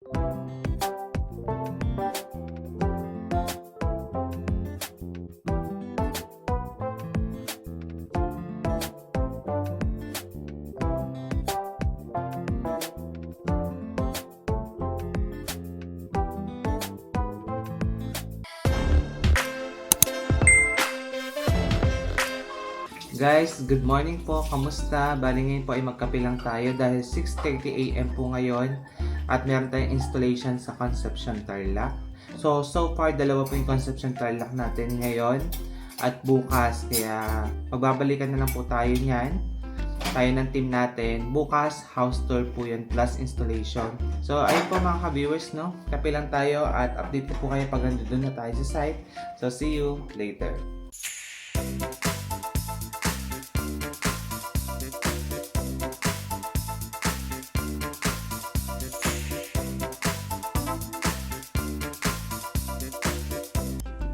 Guys, good morning po. Kamusta? Bali ngayon po ay magkape lang tayo dahil 6:30 AM po ngayon at meron tayong installation sa Concepcion Tarlac. So far dalawa po yung Concepcion Tarlac natin ngayon at bukas. Kaya magbabalikan na lang po tayo niyan. Tayo ng team natin. Bukas, house tour po yun plus installation. So ayun po mga ka-viewers, no? Kape lang tayo at update po kayo pag nandun na tayo sa site. So see you later.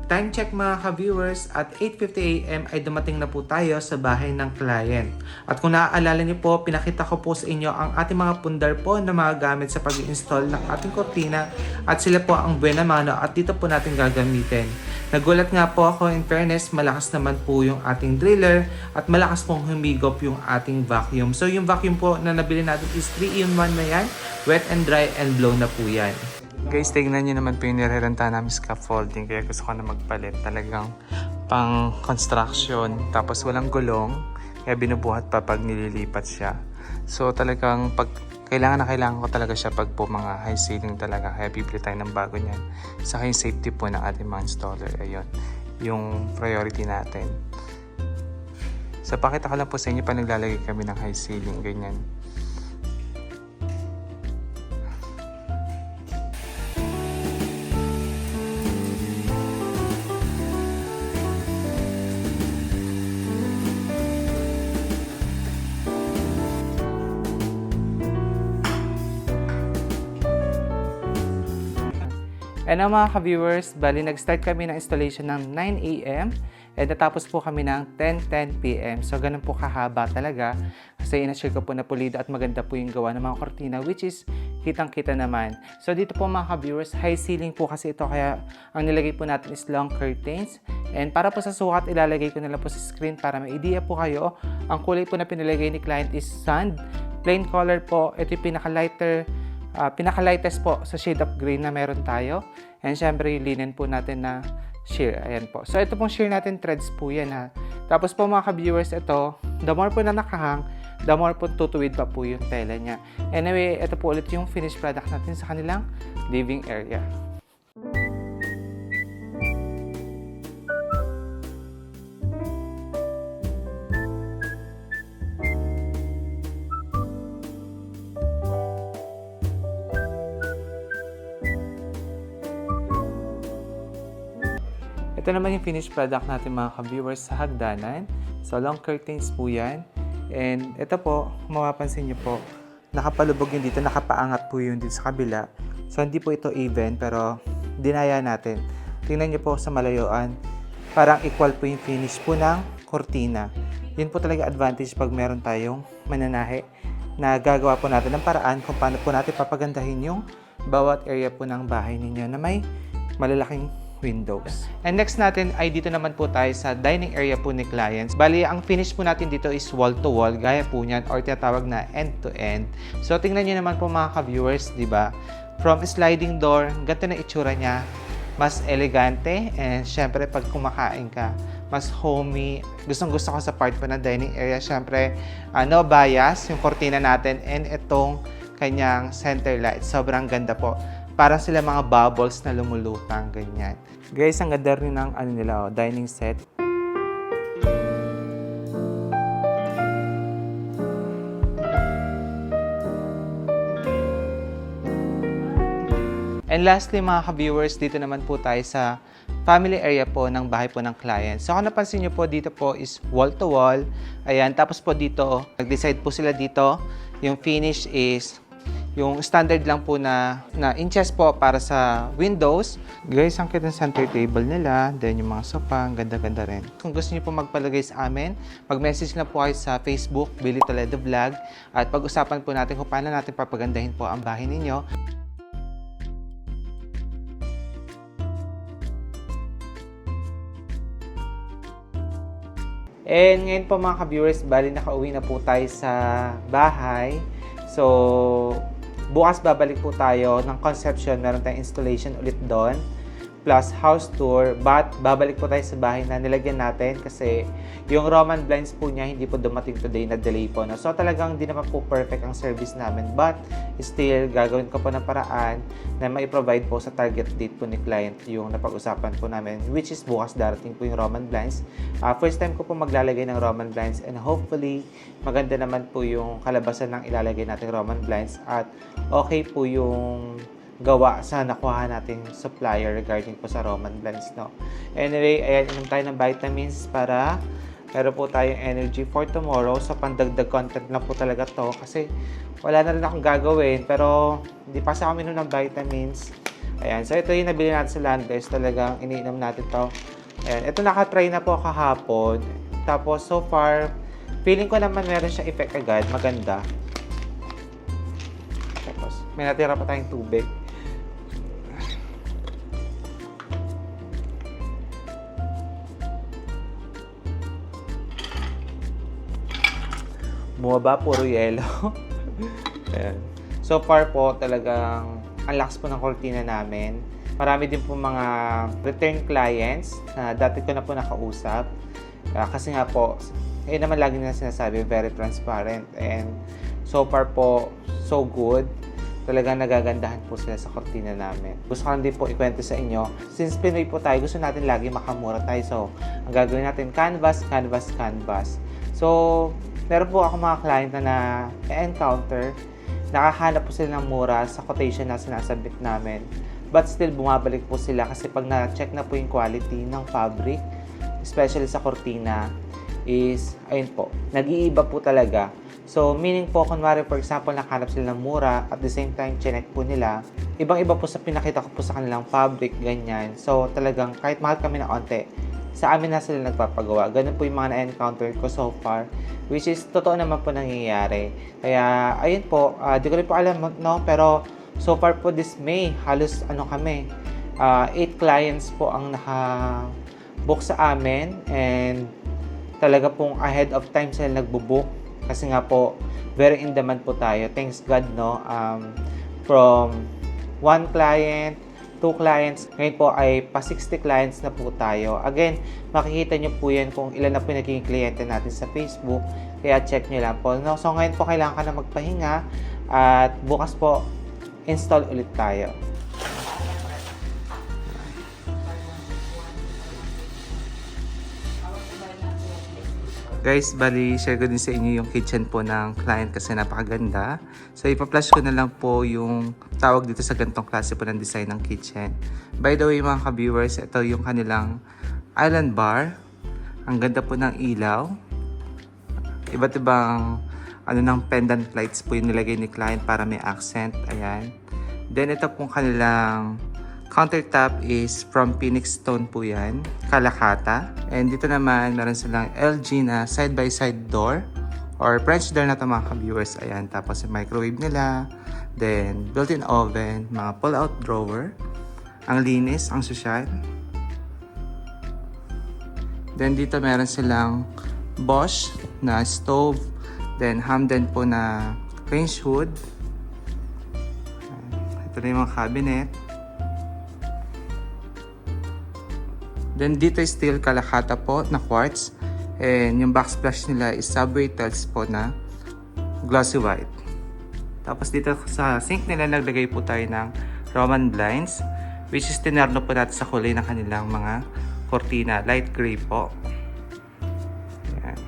Time check mga ka-viewers, at 8:50 AM ay dumating na po tayo sa bahay ng client. At kung naaalala niyo po, pinakita ko po sa inyo ang ating mga pundar po na mga gamit sa pag-install ng ating kortina at sila po ang buena mano at dito po natin gagamitin. Nagulat nga po ako, in fairness, malakas naman po yung ating driller at malakas pong humigop yung ating vacuum. So yung vacuum po na nabili natin is 3-in-1 na yan, wet and dry and blow na po yan. Guys, tignan nyo naman po yung nirerenta namin scaffolding kaya gusto ko na magpalit. Talagang pang construction tapos walang gulong kaya binubuhat pa pag nililipat siya. So talagang pag kailangan ko talaga siya pag po mga high ceiling talaga kaya bibili tayo ng bago niyan. Saka yung safety po ng ating mga installer, ayun, yung priority natin. So pakita ko lang po sa inyo pa naglalagay kami ng high ceiling, ganyan. And mga ka-viewers, bali nag-start kami ng installation ng 9 AM and natapos po kami ng 10:10 PM. So ganun po kahaba talaga kasi ina-share ko po na pulido at maganda po yung gawa ng mga kortina which is kitang-kita naman. So dito po mga ka-viewers, high ceiling po kasi ito kaya ang nilagay po natin is long curtains. And para po sa sukat, ilalagay ko na lang po sa screen para may idea po kayo. Ang kulay po na pinilagay ni client is sand. Plain color po. Ito yung pinaka-lightest po sa shade of green na meron tayo. And syempre yung linen po natin na sheer. Ayan po. So ito pong sheer natin threads po yan ha. Tapos po mga ka-viewers, ito, the more po na nakahang, the more po tutuwid pa po yung tela niya. Anyway, ito po ulit yung finished product natin sa kanilang living area. Ito naman yung finished product natin mga ka-viewers sa hagdanan. So long curtains po yan. And ito po, kung mapapansin nyo po, nakapalubog yun dito, nakapaangat po yun dito sa kabila. So hindi po ito even pero dinaya natin. Tingnan nyo po sa malayuan, parang equal po yung finish po ng kortina. Yun po talaga advantage pag meron tayong mananahe na gagawa po natin ng paraan kung paano po natin papagandahin yung bawat area po ng bahay ninyo na may malalaking windows. And next natin ay dito naman po tayo sa dining area po ni clients. Bali, ang finish po natin dito is wall-to-wall, gaya po niyan, or tinatawag na end-to-end. So, tingnan nyo naman po mga ka-viewers, di ba? From sliding door, ganito na itsura niya. Mas elegante, and syempre, pag kumakain ka, mas homey. Gustong-gusto ko sa part po ng dining area. Syempre, no bias, yung cortina natin, and itong kanyang center light. Sobrang ganda po. Parang sila mga bubbles na lumulutang, ganyan. Guys, ang ganda rin ng dining set. And lastly mga ka-viewers, dito naman po tayo sa family area po ng bahay po ng client. So kung napansin nyo po, dito po is wall to wall. Ayan, tapos po dito, nag-decide po sila dito. Yung finish is yung standard lang po na inches po para sa windows. Guys, ang cute ng center table nila. Then yung mga sofa, ang ganda-ganda rin. Kung gusto niyo po magpalagay sa amin, mag-message na po kayo sa Facebook, Billy Toledo Vlog. At pag-usapan po natin kung paano natin papagandahin po ang bahay ninyo. And ngayon po mga ka-viewers, bali nakauwi na po tayo sa bahay. So, bukas babalik po tayo ng Concepcion. Meron tayong installation ulit doon. Plus house tour. But babalik po tayo sa bahay na nilagyan natin kasi yung Roman blinds po niya hindi po dumating today, na delay po. No? So talagang hindi naman po perfect ang service namin. But still, gagawin ko po ng paraan na mai-provide po sa target date po ni client yung napag-usapan po namin, which is bukas darating po yung Roman blinds. First time ko po maglalagay ng Roman blinds and hopefully maganda naman po yung kalabasan ng ilalagay nating Roman blinds at okay po yung gawa sa nakuha nating supplier regarding po sa Roman blinds, no. Anyway, ayan, inom tayo ng vitamins para meron po tayong energy for tomorrow. So, pandagdag content lang po talaga to kasi wala na rin akong gagawin pero hindi pa sa kami ng vitamins. Ayan, so ito yung nabili natin sa Landers. Talagang iniinom natin to. Ayan, ito nakatry na po kahapon. Tapos, so far, feeling ko naman meron siya effect agad. Maganda. Tapos, may natira pa tayong tubig. Bumaba, puro yelo. Ayan. So far po, talagang ang lakas po ng kortina namin. Marami din po mga return clients na dati ko na po nakausap. Kasi nga po, yun naman lagi nila sinasabi, very transparent. And so far po, so good. Talagang nagagandahan po sila sa kortina namin. Gusto ko lang din po ikwento sa inyo. Since Pinoy po tayo, gusto natin lagi makamura tayo. So, ang gagawin natin, canvas, canvas, canvas. So, meron po ako mga client na na-encounter. Nakahanap po sila ng mura sa quotation na sinasabit namin. But still, bumabalik po sila kasi pag na-check na po yung quality ng fabric, especially sa kortina, is, ayun po, nag-iiba po talaga. So, meaning po, kunwari, for example, nakahanap sila ng mura, at the same time, chinek po nila, ibang-iba po sa pinakita ko po sa kanilang fabric, ganyan. So, talagang, kahit mahal kami na onte, sa amin na sila nagpapagawa. Ganun po yung mga na-encounter ko so far, which is totoo naman po nangyayari. Kaya, ayun po, di ko rin po alam, no? Pero, so far po this May, halos kami, 8 clients po ang naka-book sa amin and talaga pong ahead of time sila nagbo-book kasi nga po, very in demand po tayo. Thanks God, no? From 1 client, 2 clients, ngayon po ay pa 60 clients na po tayo. Again, makikita nyo po yan kung ilan na po naging kliyente natin sa Facebook. Kaya check nyo lang po. No? So ngayon po kailangan ka na magpahinga at bukas po install ulit tayo. Guys, bali, share ko din sa inyo yung kitchen po ng client kasi napakaganda. So, ipa-flash ko na lang po yung tawag dito sa ganitong klase po ng design ng kitchen. By the way, mga ka-viewers, ito yung kanilang island bar. Ang ganda po ng ilaw. Iba't ibang ng pendant lights po yung nilagay ni client para may accent. Ayan. Then, ito pong kanilang countertop is from Phoenix Stone po yan, Kalakata. And dito naman, meron silang LG na side-by-side door or French door na ito mga ka-viewers. Ayan, tapos yung microwave nila, then built-in oven, mga pull-out drawer. Ang linis, ang sosyal. Then dito meron silang Bosch na stove, then Hamden po na range hood. Ito na yung mga cabinet. Then dito is steel Kalakata po na quartz. And yung backsplash nila is subway tiles po na glossy white. Tapos dito sa sink nila naglagay po tayo ng Roman blinds, which is tinarno po natin sa kulay ng kanilang mga kortina. Light gray po. Ayan.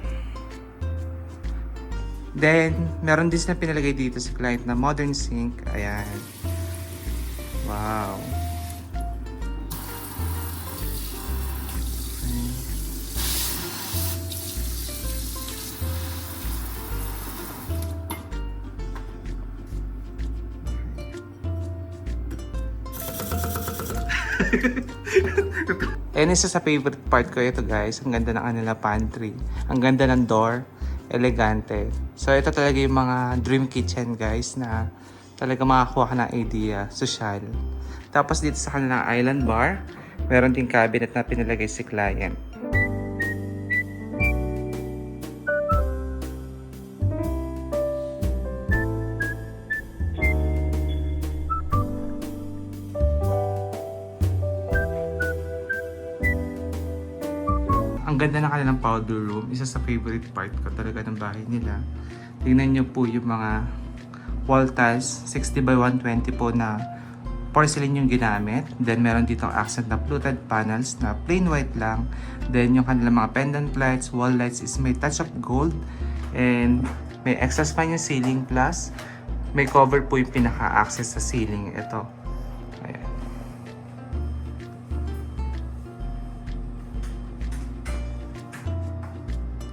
Then, meron din sila pinalagay dito sa client na modern sink. Ayan. Wow. And isa sa favorite part ko ito guys, ang ganda ng kanila pantry. Ang ganda ng door, elegante. So ito talaga yung mga dream kitchen guys na talaga makakuha ka ng idea, social. Tapos dito sa kanilang island bar, meron din cabinet na pinalagay si client. ganda ng kanilang powder room. Isa sa favorite part ko talaga ng bahay nila. Tingnan nyo po yung mga wall tiles. 60 by 120 po na porcelain yung ginamit. Then meron ditong accent na fluted panels na plain white lang. Then yung kanilang mga pendant lights, wall lights is may touch of gold. And may exhaust fan yung ceiling, plus may cover po yung pinaka-access sa ceiling. Ito. Ayan.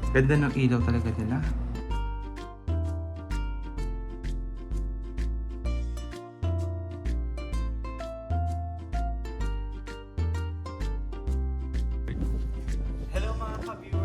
Ganda ng ilaw talaga nila. Hello mga ka-viewers!